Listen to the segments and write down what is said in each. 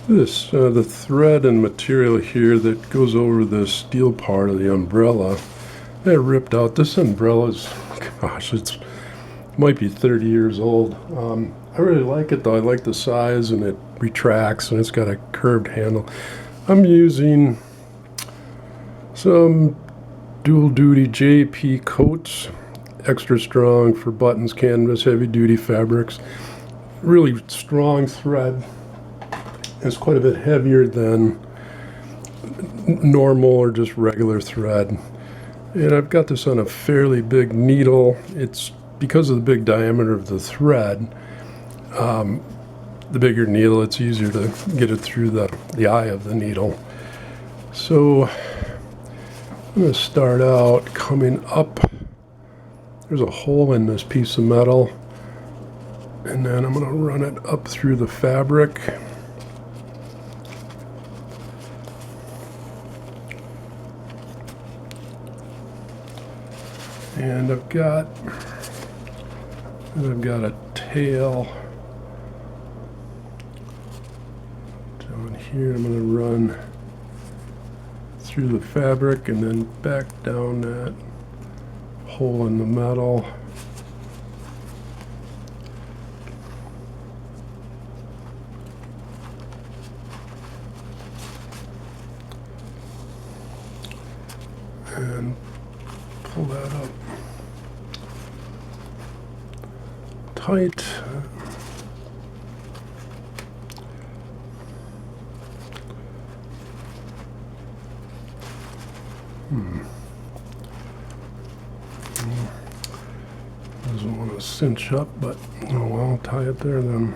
This, the thread and material here that goes over the steel part of the umbrella, I ripped out. This umbrella's, gosh, it might be 30 years old. I really like it though. I like the size, and it retracts, and it's got a curved handle. I'm using some dual duty JP coats, extra strong for buttons, canvas, heavy duty fabrics. Really strong thread. It's quite a bit heavier than normal or just regular thread. And I've got this on a fairly big needle. It's because of the big diameter of the thread, the bigger needle, it's easier to get it through the eye of the needle. So I'm going to start out coming up. There's a hole in this piece of metal, and then I'm going to run it up through the fabric. And I've got a tail down here. I'm going to run through the fabric and then back down that hole in the metal. And pull that up tight. Doesn't want to cinch up, but I'll tie it there then.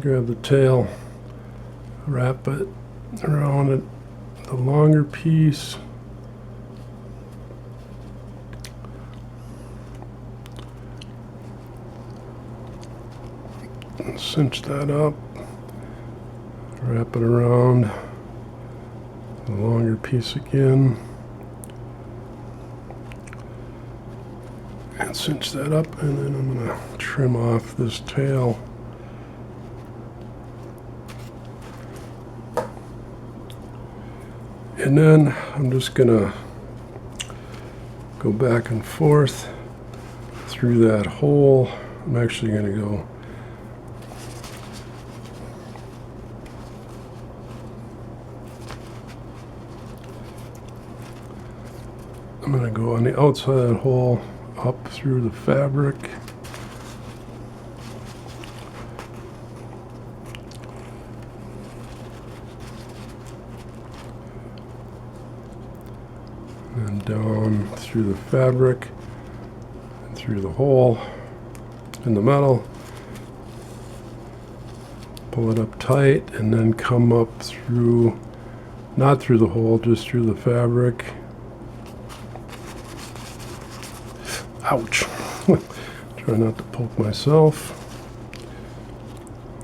Grab the tail, wrap it around it, the longer piece. And cinch that up, wrap it around the longer piece again, and cinch that up, and then I'm going to trim off this tail. And then I'm just going to go back and forth through that hole. I'm actually going to go on the outside of that hole, up through the fabric. And down through the fabric and through the hole in the metal. Pull it up tight and then come up through, not through the hole, just through the fabric. Ouch. Try not to poke myself.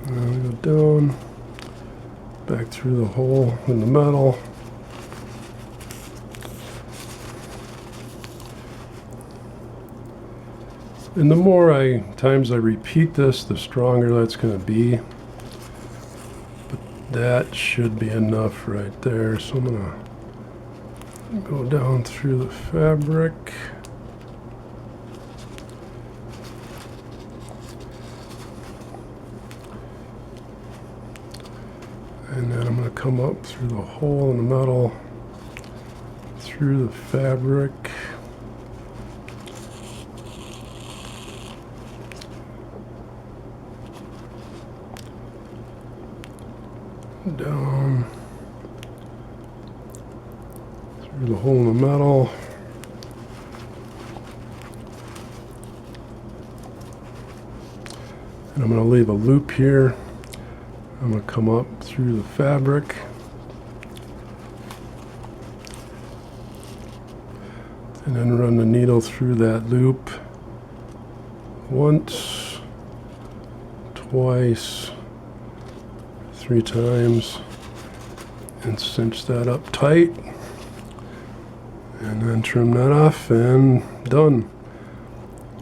And I go down, back through the hole in the metal. And the more times I repeat this, the stronger that's going to be. But that should be enough right there. So I'm going to go down through the fabric. And then I'm going to come up through the hole in the metal, through the fabric, down through the hole in the metal, and I'm going to leave a loop here. I'm going to come up through the fabric, and then run the needle through that loop once, twice, 3 times, and cinch that up tight, and then trim that off, and done.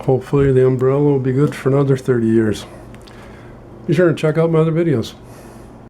Hopefully the umbrella will be good for another 30 years. Be sure to check out my other videos.